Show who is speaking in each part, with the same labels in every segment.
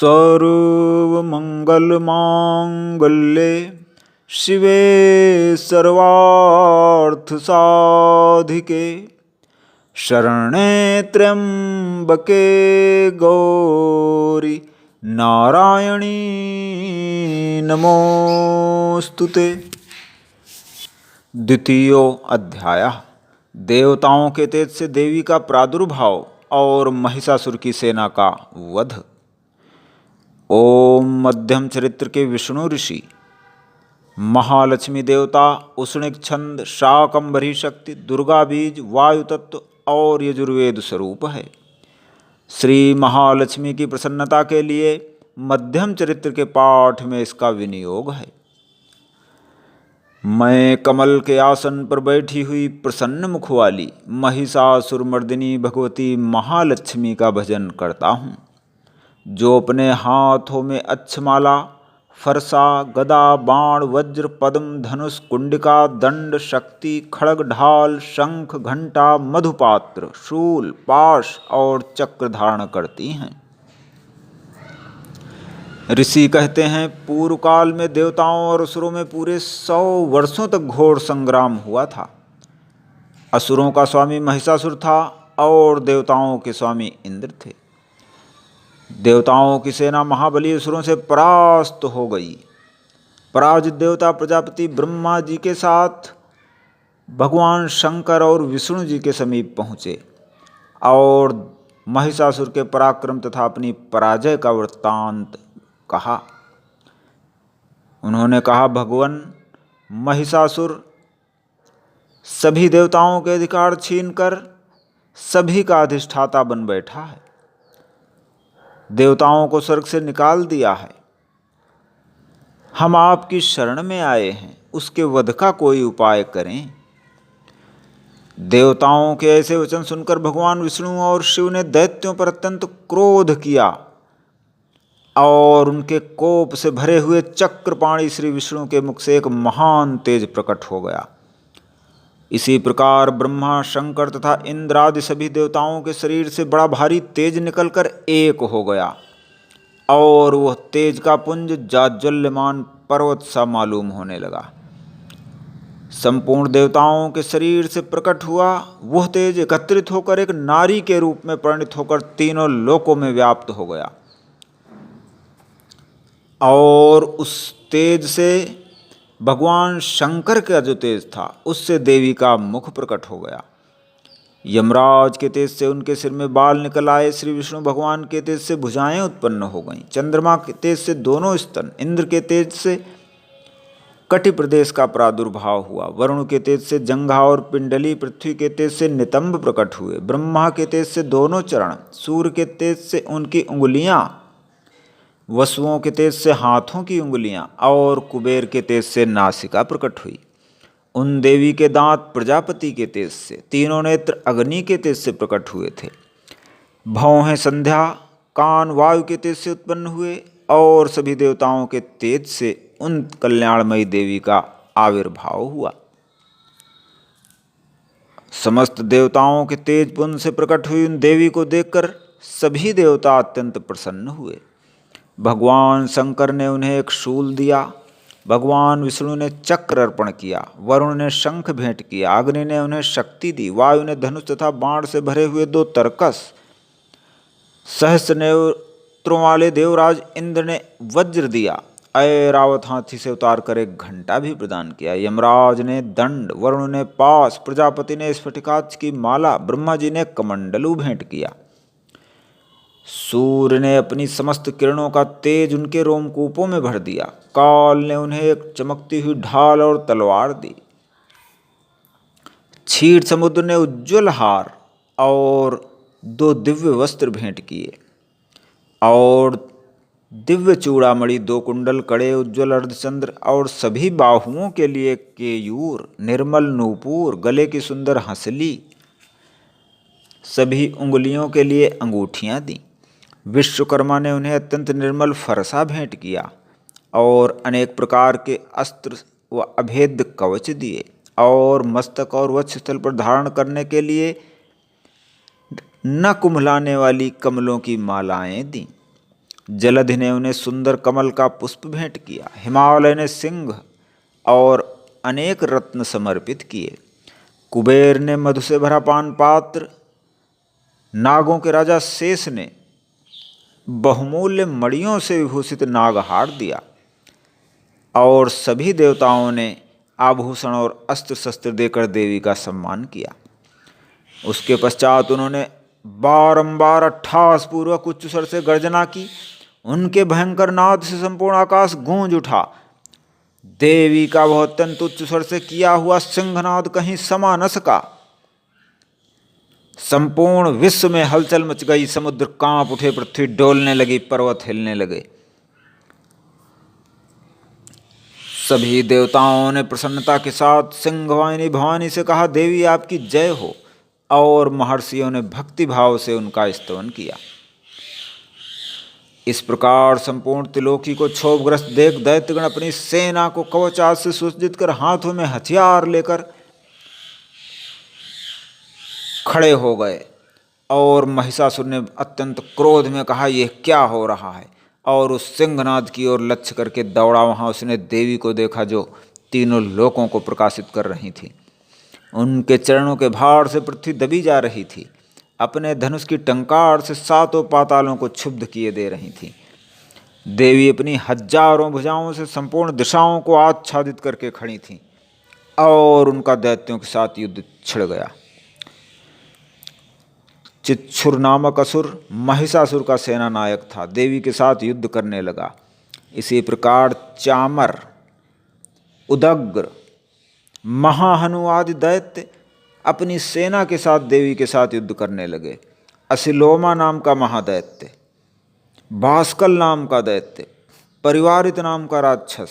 Speaker 1: सर्वमङ्गलमाङ्गल्ये शिवे सर्वार्थसाधिके शरणे त्र्यम्बके गौरी नारायणी नमोस्तुते। द्वितीय अध्याय देवताओं के तेज से देवी का प्रादुर्भाव और महिषासुर की सेना का वध। ओम मध्यम चरित्र के विष्णु ऋषि महालक्ष्मी देवता उष्णिक छंद शाकंभरी शक्ति दुर्गा बीज वायु तत्व और यजुर्वेद स्वरूप है। श्री महालक्ष्मी की प्रसन्नता के लिए मध्यम चरित्र के पाठ में इसका विनियोग है। मैं कमल के आसन पर बैठी हुई प्रसन्न मुख वाली महिषासुरमर्दिनी भगवती महालक्ष्मी का भजन करता हूँ, जो अपने हाथों में अक्षमाला फरसा गदा बाण वज्र पद्म धनुष कुंडिका दंड शक्ति खड्ग ढाल शंख घंटा मधुपात्र शूल पाश और चक्र धारण करती हैं। ऋषि कहते हैं, पूर्व काल में देवताओं और असुरों में पूरे 100 वर्षों तक घोर संग्राम हुआ था। असुरों का स्वामी महिषासुर था और देवताओं के स्वामी इंद्र थे। देवताओं की सेना महाबली असुरों से परास्त हो गई। पराजित देवता प्रजापति ब्रह्मा जी के साथ भगवान शंकर और विष्णु जी के समीप पहुँचे और महिषासुर के पराक्रम तथा अपनी पराजय का वृत्तांत कहा। उन्होंने कहा, भगवान महिषासुर सभी देवताओं के अधिकार छीनकर सभी का अधिष्ठाता बन बैठा है। देवताओं को स्वर्ग से निकाल दिया है। हम आपकी शरण में आए हैं, उसके वध का कोई उपाय करें। देवताओं के ऐसे वचन सुनकर भगवान विष्णु और शिव ने दैत्यों पर अत्यंत क्रोध किया और उनके कोप से भरे हुए चक्रपाणी श्री विष्णु के मुख से एक महान तेज प्रकट हो गया। इसी प्रकार ब्रह्मा शंकर तथा इंद्र आदि सभी देवताओं के शरीर से बड़ा भारी तेज निकलकर एक हो गया और वह तेज का पुंज जाज्वल्यमान पर्वत सा मालूम होने लगा। संपूर्ण देवताओं के शरीर से प्रकट हुआ वह तेज एकत्रित होकर एक नारी के रूप में परिणित होकर तीनों लोकों में व्याप्त हो गया और उस तेज से भगवान शंकर का जो तेज था उससे देवी का मुख प्रकट हो गया। यमराज के तेज से उनके सिर में बाल निकल आए। श्री विष्णु भगवान के तेज से भुजाएं उत्पन्न हो गईं। चंद्रमा के तेज से दोनों स्तन, इंद्र के तेज से कटि प्रदेश का प्रादुर्भाव हुआ, वरुण के तेज से जंघा और पिंडली, पृथ्वी के तेज से नितंब प्रकट हुए, ब्रह्मा के तेज से दोनों चरण, सूर्य के तेज से उनकी उंगलियां, वसुओं के तेज से हाथों की उंगलियां और कुबेर के तेज से नासिका प्रकट हुई। उन देवी के दांत प्रजापति के तेज से, तीनों नेत्र अग्नि के तेज से प्रकट हुए थे। भौहें संध्या, कान वायु के तेज से उत्पन्न हुए और सभी देवताओं के तेज से उन कल्याणमयी देवी का आविर्भाव हुआ। समस्त देवताओं के तेज पुंज से प्रकट हुई उन देवी को देखकर सभी देवता अत्यंत प्रसन्न हुए। भगवान शंकर ने उन्हें एक शूल दिया, भगवान विष्णु ने चक्र अर्पण किया, वरुण ने शंख भेंट किया, अग्नि ने उन्हें शक्ति दी, वायु ने धनुष तथा बाण से भरे हुए 2 तरकस, सहस्र नेत्रों वाले देवराज इंद्र ने वज्र दिया, ऐरावत हाथी से उतार कर एक घंटा भी प्रदान किया। यमराज ने दंड, वरुण ने पास, प्रजापति ने स्फटिकाक्ष की माला, ब्रह्मा जी ने कमंडलू भेंट किया। सूर्य ने अपनी समस्त किरणों का तेज उनके रोमकूपों में भर दिया। काल ने उन्हें एक चमकती हुई ढाल और तलवार दी। क्षीर समुद्र ने उज्ज्वल हार और 2 दिव्य वस्त्र भेंट किए और दिव्य चूड़ामणि, 2 कुंडल, कड़े, उज्ज्वल अर्धचंद्र और सभी बाहुओं के लिए केयूर, निर्मल नूपुर, गले की सुंदर हंसली, सभी उंगलियों के लिए अंगूठियां दी। विश्वकर्मा ने उन्हें अत्यंत निर्मल फरसा भेंट किया और अनेक प्रकार के अस्त्र व अभेद्य कवच दिए और मस्तक और वक्षस्थल पर धारण करने के लिए न कुम्हलाने वाली कमलों की मालाएं दी। जलधि ने उन्हें सुंदर कमल का पुष्प भेंट किया। हिमालय ने सिंह और अनेक रत्न समर्पित किए। कुबेर ने मधु से भरा पान पात्र, नागों के राजा शेष ने बहुमूल्य मणियों से विभूषित नागहार दिया, और सभी देवताओं ने आभूषण और अस्त्र शस्त्र देकर देवी का सम्मान किया। उसके पश्चात उन्होंने बारंबार अट्ठास पूर्वक उच्च स्वर से गर्जना की। उनके भयंकर नाद से संपूर्ण आकाश गूंज उठा। देवी का वह अत्यंत उच्च स्वर से किया हुआ सिंहनाद कहीं समा न सका। संपूर्ण विश्व में हलचल मच गई। समुद्र कांप उठे, पृथ्वी डोलने लगी, पर्वत हिलने लगे। सभी देवताओं ने प्रसन्नता के साथ सिंहवाहिनी भवानी से कहा, देवी आपकी जय हो। और महर्षियों ने भक्ति भाव से उनका स्तवन किया। इस प्रकार संपूर्ण त्रिलोकी को क्षोभग्रस्त देख दैत्यगण अपनी सेना को कवच आदि से सुसज्जित कर हाथों में हथियार लेकर खड़े हो गए। और महिषासुर ने अत्यंत क्रोध में कहा, यह क्या हो रहा है? और उस सिंहनाद की ओर लक्ष्य करके दौड़ा। वहां उसने देवी को देखा जो तीनों लोकों को प्रकाशित कर रही थी। उनके चरणों के भार से पृथ्वी दबी जा रही थी। अपने धनुष की टंकार से सातों पातालों को क्षुब्ध किए दे रही थी। देवी अपनी हजारों भुजाओं से संपूर्ण दिशाओं को आच्छादित करके खड़ी थी, और उनका दैत्यों के साथ युद्ध छिड़ गया। चिच्छुर नामक असुर महिषासुर का सेना नायक था, देवी के साथ युद्ध करने लगा। इसी प्रकार चामर, उदग्र, महाहनु आदि दैत्य अपनी सेना के साथ देवी के साथ युद्ध करने लगे। असिलोमा नाम का महादैत्य, भास्कल नाम का दैत्य, परिवारित नाम का राक्षस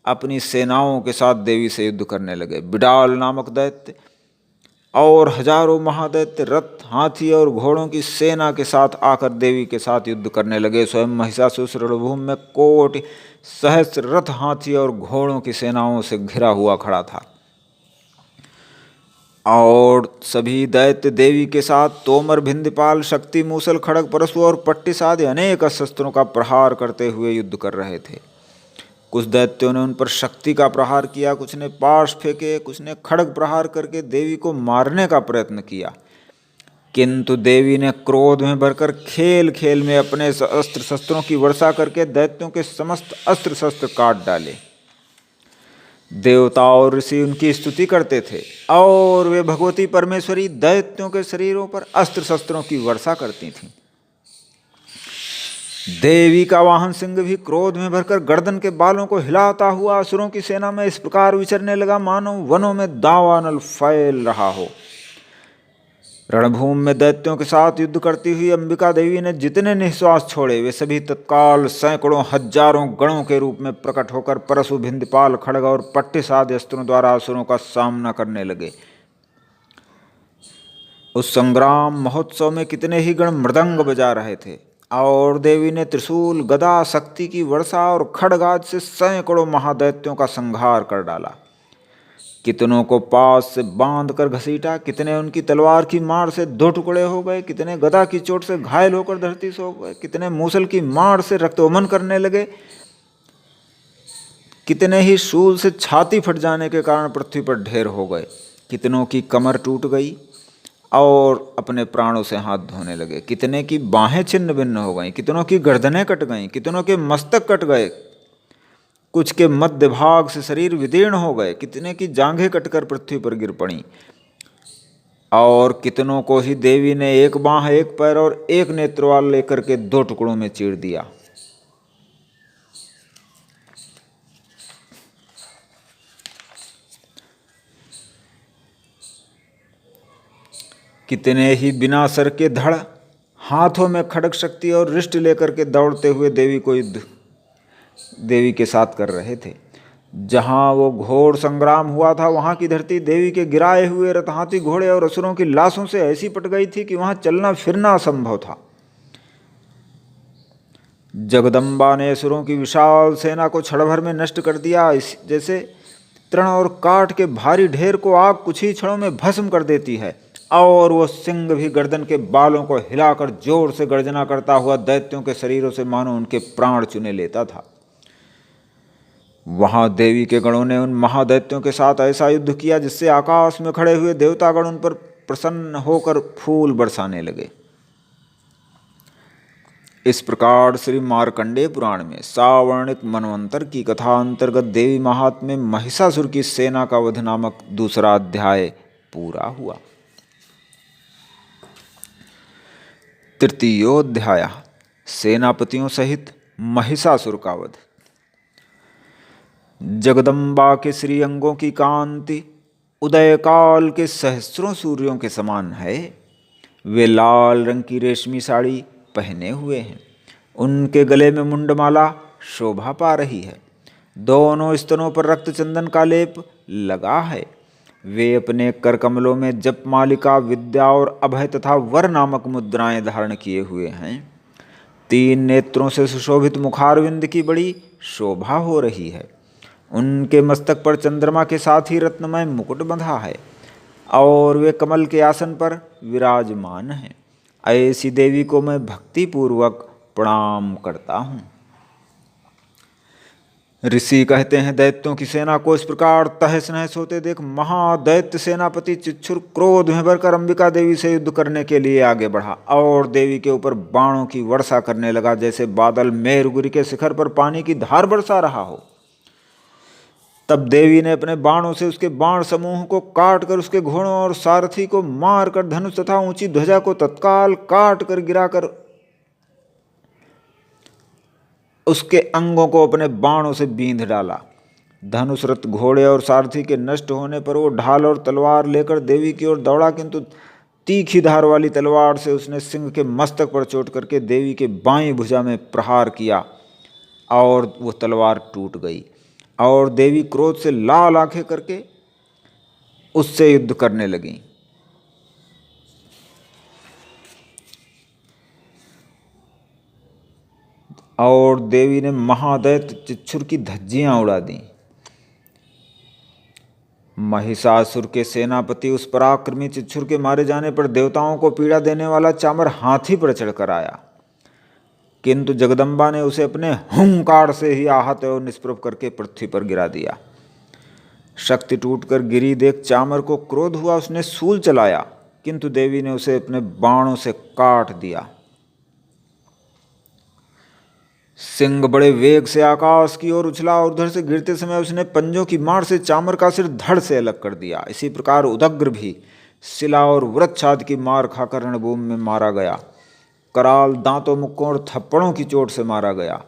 Speaker 1: अपनी सेनाओं के साथ देवी से युद्ध करने लगे। बिडाल नामक दैत्य और हजारों महादैत्य रथ, हाथी और घोड़ों की सेना के साथ आकर देवी के साथ युद्ध करने लगे। स्वयं महिषासुर रणभूमि में कोटि सहस्र रथ, हाथी और घोड़ों की सेनाओं से घिरा हुआ खड़ा था। और सभी दैत्य देवी के साथ तोमर, भिंदपाल, शक्ति, मूसल, खड़ग, परशु और पट्टिस आदि अनेक शस्त्रों का प्रहार करते हुए युद्ध कर रहे थे। कुछ दैत्यों ने उन पर शक्ति का प्रहार किया, कुछ ने पाश फेंके, कुछ ने खड़ग प्रहार करके देवी को मारने का प्रयत्न किया। किंतु देवी ने क्रोध में भरकर खेल खेल में अपने अस्त्र शस्त्रों की वर्षा करके दैत्यों के समस्त अस्त्र शस्त्र काट डाले। देवता और ऋषि उनकी स्तुति करते थे, और वे भगवती परमेश्वरी दैत्यों के शरीरों पर अस्त्र शस्त्रों की वर्षा करती थीं। देवी का वाहन सिंह भी क्रोध में भरकर गर्दन के बालों को हिलाता हुआ असुरों की सेना में इस प्रकार विचरने लगा, मानो वनों में दावानल फैल रहा हो। रणभूमि में दैत्यों के साथ युद्ध करती हुई अंबिका देवी ने जितने निश्वास छोड़े, वे सभी तत्काल सैकड़ों हजारों गणों के रूप में प्रकट होकर परशु, भिंदपाल, खड़ग और पट्टिस आदि अस्त्रों द्वारा असुरों का सामना करने लगे। उस संग्राम महोत्सव में कितने ही गण मृदंग बजा रहे थे, और देवी ने त्रिशूल, गदा, शक्ति की वर्षा और खड्गाद से सैकड़ों महादैत्यों का संहार कर डाला। कितनों को पास से बांध कर घसीटा, कितने उनकी तलवार की मार से दो टुकड़े हो गए, कितने गदा की चोट से घायल होकर धरती से हो गए, कितने मूसल की मार से रक्तोमन करने लगे, कितने ही शूल से छाती फट जाने के कारण पृथ्वी पर ढेर हो गए, कितनों की कमर टूट गई और अपने प्राणों से हाथ धोने लगे, कितने की बाहें छिन्न भिन्न हो गईं, कितनों की गर्दनें कट गईं, कितनों के मस्तक कट गए, कुछ के मध्य भाग से शरीर विदीर्ण हो गए, कितने की जांघें कटकर पृथ्वी पर गिर पड़ी, और कितनों को ही देवी ने एक बाह, एक पैर और एक नेत्रवाल लेकर के दो टुकड़ों में चीर दिया। कितने ही बिना सर के धड़, हाथों में खड्ग शक्ति और रिष्ट लेकर के दौड़ते हुए देवी को युद्ध देवी के साथ कर रहे थे। जहाँ वो घोर संग्राम हुआ था, वहाँ की धरती देवी के गिराए हुए रथ, हाथी, घोड़े और असुरों की लाशों से ऐसी पट गई थी कि वहाँ चलना फिरना असंभव था। जगदम्बा ने असुरों की विशाल सेना को क्षण भर में नष्ट कर दिया। जैसे तृण और काठ के भारी ढेर को आग कुछ ही क्षणों में भस्म कर देती है, और वो सिंह भी गर्दन के बालों को हिलाकर जोर से गर्जना करता हुआ दैत्यों के शरीरों से मानो उनके प्राण चुने लेता था। वहां देवी के गणों ने उन महादैत्यों के साथ ऐसा युद्ध किया जिससे आकाश में खड़े हुए देवतागण उन पर प्रसन्न होकर फूल बरसाने लगे। इस प्रकार श्री मार्कंडेय पुराण में सावर्णिक मनवंतर की कथा अंतर्गत देवी महात्म्य में महिषासुर की सेना का वध नामक दूसरा अध्याय पूरा हुआ। तृतीयोध्याय सेनापतियों सहित महिषासुर का वध। जगदम्बा के श्री अंगों की कांति उदय काल के सहस्रों सूर्यों के समान है। वे लाल रंग की रेशमी साड़ी पहने हुए हैं। उनके गले में मुंडमाला शोभा पा रही है। दोनों स्तनों पर रक्त चंदन का लेप लगा है। वे अपने कर कमलों में जप मालिका, विद्या और अभय तथा वर नामक मुद्राएं धारण किए हुए हैं। 3 नेत्रों से सुशोभित मुखारविंद की बड़ी शोभा हो रही है। उनके मस्तक पर चंद्रमा के साथ ही रत्नमय मुकुट बंधा है और वे कमल के आसन पर विराजमान हैं। ऐसी देवी को मैं भक्ति पूर्वक प्रणाम करता हूँ। ऋषि कहते हैं, दैत्यों की सेना को इस प्रकार तहस नहस होते देख महादैत्य सेनापति चिच्छुर क्रोध में भरकर अंबिका देवी से युद्ध करने के लिए आगे बढ़ा और देवी के ऊपर बाणों की वर्षा करने लगा, जैसे बादल मेरुगिरी के शिखर पर पानी की धार बरसा रहा हो। तब देवी ने अपने बाणों से उसके बाण समूह को काट कर उसके घोड़ों और सारथी को मारकर धनुष तथा ऊंची ध्वजा को तत्काल काट कर गिराकर उसके अंगों को अपने बाणों से बींध डाला। धनुष, रथ, घोड़े और सारथी के नष्ट होने पर वो ढाल और तलवार लेकर देवी की ओर दौड़ा, किंतु तीखी धार वाली तलवार से उसने सिंह के मस्तक पर चोट करके देवी के बाईं भुजा में प्रहार किया और वो तलवार टूट गई और देवी क्रोध से लाल आंखें करके उससे युद्ध करने लगी। और देवी ने महादैत्य चिच्छुर की धज्जियां उड़ा दी। महिषासुर के सेनापति उस पराक्रमी चिच्छुर के मारे जाने पर देवताओं को पीड़ा देने वाला चामर हाथी पर चढ़कर आया, किंतु जगदम्बा ने उसे अपने हुंकार से ही आहत और निष्प्रभ करके पृथ्वी पर गिरा दिया। शक्ति टूटकर गिरी देख चामर को क्रोध हुआ, उसने सूल चलाया, किंतु देवी ने उसे अपने बाणों से काट दिया। सिंह बड़े वेग से आकाश की ओर उछला और उधर से गिरते समय उसने पंजों की मार से चामर का सिर धड़ से अलग कर दिया। इसी प्रकार उदग्र भी शिला और वृक्ष आदि की मार खाकर रणभूमि में मारा गया। कराल, दांतों, मुक्कों और थप्पड़ों की चोट से मारा गया।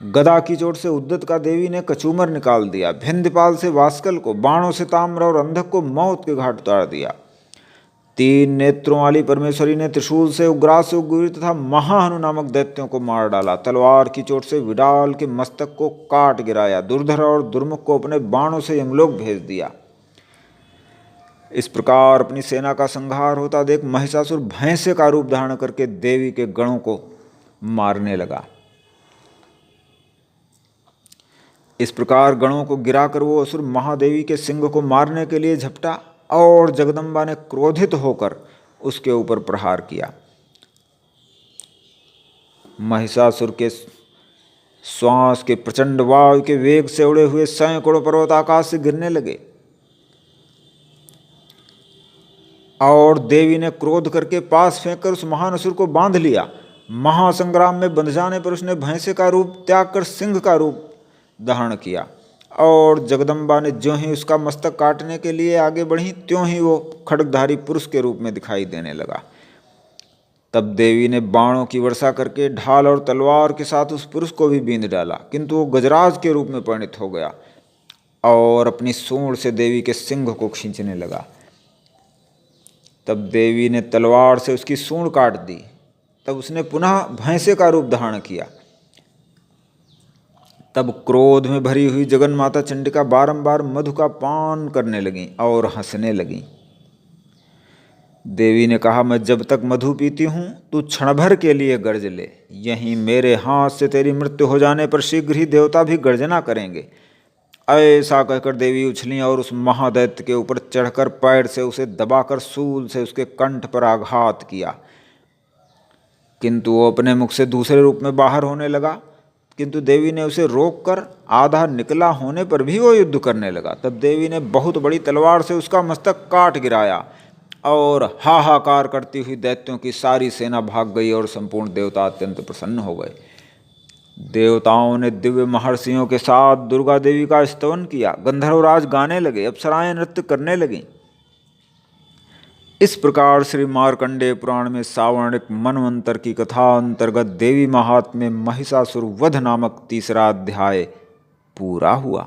Speaker 1: गदा की चोट से उद्दत का देवी ने कचूमर निकाल दिया। भिंदपाल से वास्कल को, बाणों से ताम्र और अंधक को मौत के घाट उतार दिया। 3 नेत्रों वाली परमेश्वरी ने त्रिशूल से उग्रास, उग्र तथा महाहनु नामक दैत्यों को मार डाला। तलवार की चोट से विडाल के मस्तक को काट गिराया। दुर्धर और दुर्मुख को अपने बाणों से यमलोक भेज दिया। इस प्रकार अपनी सेना का संहार होता देख महिषासुर भैंसे का रूप धारण करके देवी के गणों को मारने लगा। इस प्रकार गणों को गिराकर वो असुर महादेवी के सिंह को मारने के लिए झपटा और जगदम्बा ने क्रोधित होकर उसके ऊपर प्रहार किया। महिषासुर के श्वास के प्रचंड वायु के वेग से उड़े हुए सैकड़ों पर्वत आकाश से गिरने लगे और देवी ने क्रोध करके पास फेंककर उस महान असुर को बांध लिया। महासंग्राम में बंध जाने पर उसने भैंसे का रूप त्याग कर सिंह का रूप धारण किया और जगदम्बा ने ज्यों ही उसका मस्तक काटने के लिए आगे बढ़ी, त्यों ही वो खड्गधारी पुरुष के रूप में दिखाई देने लगा। तब देवी ने बाणों की वर्षा करके ढाल और तलवार के साथ उस पुरुष को भी बींध डाला, किंतु वो गजराज के रूप में परिणित हो गया और अपनी सूंड से देवी के सिंह को खींचने लगा। तब देवी ने तलवार से उसकी सूंड काट दी। तब उसने पुनः भैंसे का रूप धारण किया। तब क्रोध में भरी हुई जगन माता चंडिका बारंबार मधु का पान करने लगी और हंसने लगी। देवी ने कहा, मैं जब तक मधु पीती हूँ तू क्षण भर के लिए गर्ज ले। यहीं मेरे हाथ से तेरी मृत्यु हो जाने पर शीघ्र ही देवता भी गर्जना करेंगे ऐसा कहकर देवी उछली और उस महादैत्य के ऊपर चढ़कर पैर से उसे दबाकर शूल से उसके कंठ पर आघात किया, किंतु वो अपने मुख से दूसरे रूप में बाहर होने लगा। किंतु देवी ने उसे रोककर आधा निकला होने पर भी वो युद्ध करने लगा। तब देवी ने बहुत बड़ी तलवार से उसका मस्तक काट गिराया और हाहाकार करती हुई दैत्यों की सारी सेना भाग गई और संपूर्ण देवता अत्यंत प्रसन्न हो गए। देवताओं ने दिव्य महर्षियों के साथ दुर्गा देवी का स्तवन किया। गंधर्वराज गाने लगे, अप्सराएं नृत्य करने लगीं। इस प्रकार श्री मार्कंडेय पुराण में सावर्णिक मनवंतर की कथा अंतर्गत देवी महात्म्य महिषासुर वध नामक तीसरा अध्याय पूरा हुआ।